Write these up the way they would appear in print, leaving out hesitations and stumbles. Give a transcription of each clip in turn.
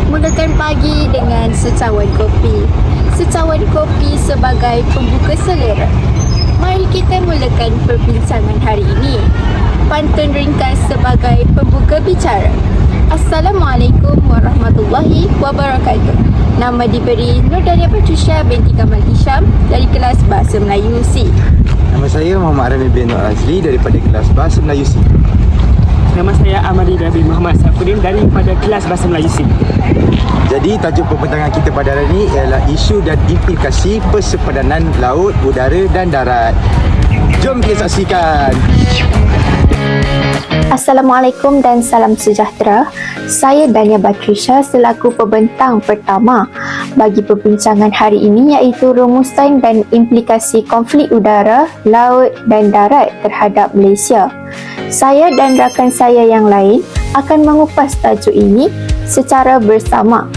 Mulakan pagi dengan secawan kopi. Secawan kopi sebagai pembuka selera. Mari kita mulakan perbincangan hari ini. Pantun ringkas sebagai pembuka bicara. Assalamualaikum warahmatullahi wabarakatuh. Nama diberi Nur Dania Patricia binti Kamal Hisham dari kelas Bahasa Melayu C. Nama saya Muhammad Rami bin Nur Azli daripada kelas Bahasa Melayu C. Nama saya Amari Rabi Muhammad Safudin daripada kelas Bahasa Melayu C. Jadi tajuk pembentangan kita pada hari ini ialah isu dan implikasi persepadanan laut, udara dan darat. Jom kita saksikan. Assalamualaikum dan salam sejahtera. Saya Dania Patricia selaku pembentang pertama bagi perbincangan hari ini, iaitu rumusan dan implikasi konflik udara, laut dan darat terhadap Malaysia. Saya dan rakan saya yang lain akan mengupas tajuk ini secara bersama.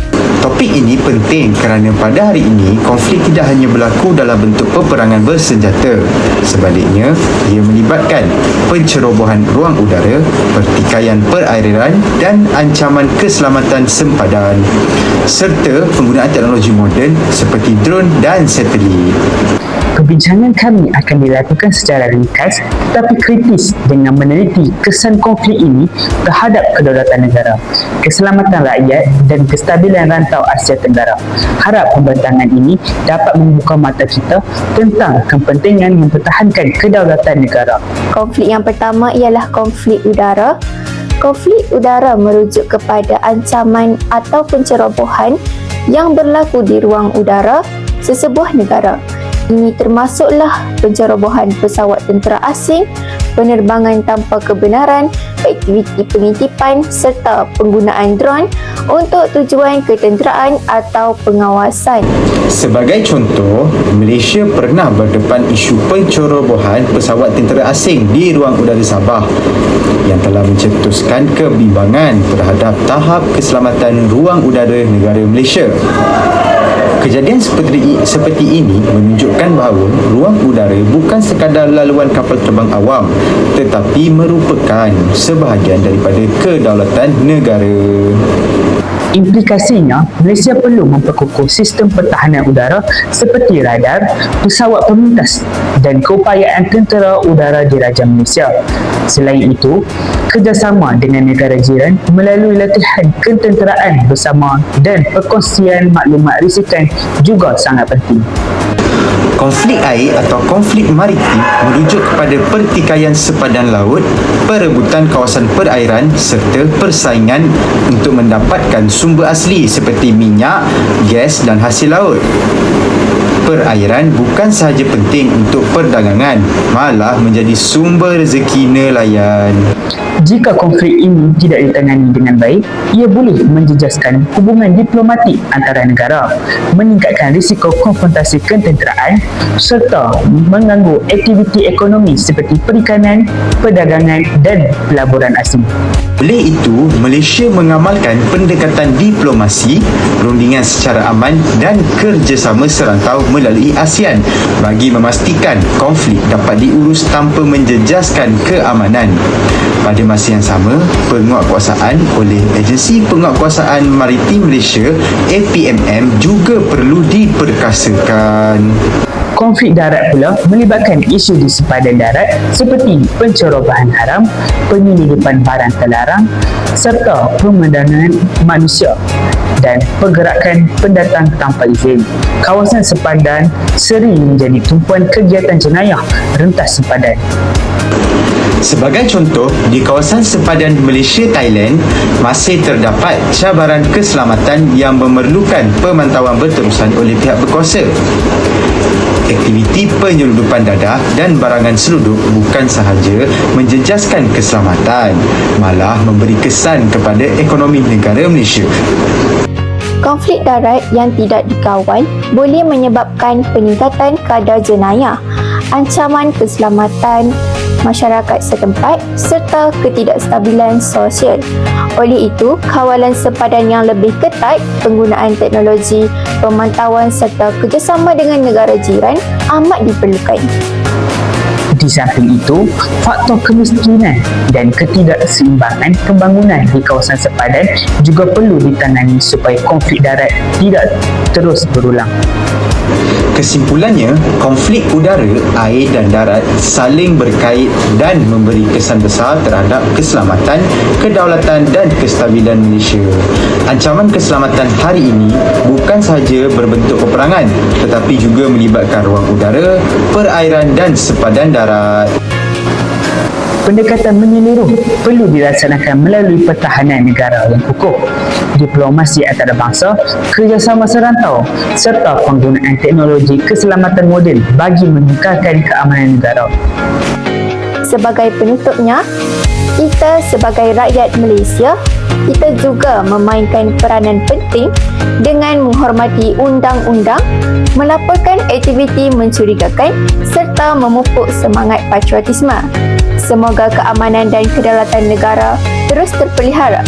Topik ini penting kerana pada hari ini konflik tidak hanya berlaku dalam bentuk peperangan bersenjata. Sebaliknya, ia melibatkan pencerobohan ruang udara, pertikaian perairan dan ancaman keselamatan sempadan serta penggunaan teknologi moden seperti drone dan satelit. Perbincangan kami akan dilakukan secara ringkas tetapi kritis dengan meneliti kesan konflik ini terhadap kedaulatan negara, keselamatan rakyat dan kestabilan rantau Asia Tenggara. Harap pembentangan ini dapat membuka mata kita tentang kepentingan mempertahankan kedaulatan negara. Konflik yang pertama ialah konflik udara. Konflik udara merujuk kepada ancaman atau pencerobohan yang berlaku di ruang udara sesebuah negara. Ini termasuklah pencerobohan pesawat tentera asing, penerbangan tanpa kebenaran, aktiviti pengitipan serta penggunaan drone untuk tujuan ketenteraan atau pengawasan. Sebagai contoh, Malaysia pernah berdepan isu pencerobohan pesawat tentera asing di ruang udara Sabah yang telah mencetuskan kebimbangan terhadap tahap keselamatan ruang udara negara Malaysia. Kejadian seperti ini menunjukkan bahawa ruang udara bukan sekadar laluan kapal terbang awam tetapi merupakan sebahagian daripada kedaulatan negara. Implikasinya, Malaysia perlu memperkukuh sistem pertahanan udara seperti radar, pesawat pemintas dan keupayaan tentera udara Diraja Malaysia. Selain itu, kerjasama dengan negara jiran melalui latihan ketenteraan bersama dan perkongsian maklumat risikan juga sangat penting. Konflik air atau konflik maritim merujuk kepada pertikaian sepadan laut, perebutan kawasan perairan serta persaingan untuk mendapatkan sumber asli seperti minyak, gas dan hasil laut. Perairan bukan sahaja penting untuk perdagangan, malah menjadi sumber rezeki nelayan. Jika konflik ini tidak ditangani dengan baik, ia boleh menjejaskan hubungan diplomatik antara negara, meningkatkan risiko konfrontasi ketenteraan serta mengganggu aktiviti ekonomi seperti perikanan, perdagangan dan pelaburan asing. Oleh itu, Malaysia mengamalkan pendekatan diplomasi, perundingan secara aman dan kerjasama serantau melalui ASEAN bagi memastikan konflik dapat diurus tanpa menjejaskan keamanan. Pada masa yang sama, penguatkuasaan oleh Agensi Penguatkuasaan Maritim Malaysia APMM juga perlu diperkasakan. Konflik darat pula melibatkan isu di sepadan darat seperti pencerobohan haram, penyelundupan barang terlarang serta pemandangan manusia dan pergerakan pendatang tanpa izin. Kawasan sepadan sering menjadi tumpuan kegiatan jenayah rentas sepadan. Sebagai contoh, di kawasan sepadan Malaysia-Thailand masih terdapat cabaran keselamatan yang memerlukan pemantauan berterusan oleh pihak berkuasa. Aktiviti penyelundupan dadah dan barangan selundup bukan sahaja menjejaskan keselamatan, malah memberi kesan kepada ekonomi negara Malaysia. Konflik darat yang tidak dikawal boleh menyebabkan peningkatan kadar jenayah, ancaman keselamatan masyarakat setempat serta ketidakstabilan sosial. Oleh itu, kawalan sepadan yang lebih ketat, penggunaan teknologi, pemantauan serta kerjasama dengan negara jiran amat diperlukan. Di samping itu, faktor kemiskinan dan ketidakseimbangan pembangunan di kawasan sepadan juga perlu ditangani supaya konflik darat tidak terus berulang. Kesimpulannya, konflik udara, air dan darat saling berkait dan memberi kesan besar terhadap keselamatan, kedaulatan dan kestabilan Malaysia. Ancaman keselamatan hari ini bukan sahaja berbentuk peperangan tetapi juga melibatkan ruang udara, perairan dan sepadan darat. Pendekatan menyeluruh perlu dilaksanakan melalui pertahanan negara yang kukuh, diplomasi antarabangsa, kerjasama serantau serta penggunaan teknologi keselamatan moden bagi meningkatkan keamanan negara. Sebagai penutupnya, kita sebagai rakyat Malaysia, kita juga memainkan peranan penting dengan menghormati undang-undang, melaporkan aktiviti mencurigakan serta memupuk semangat patriotisme. Semoga keamanan dan kedaulatan negara terus terpelihara.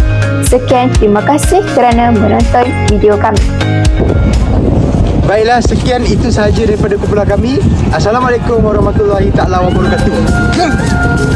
Sekian, terima kasih kerana menonton video kami. Baiklah, sekian itu sahaja daripada kumpulan kami. Assalamualaikum warahmatullahi taala wabarakatuh.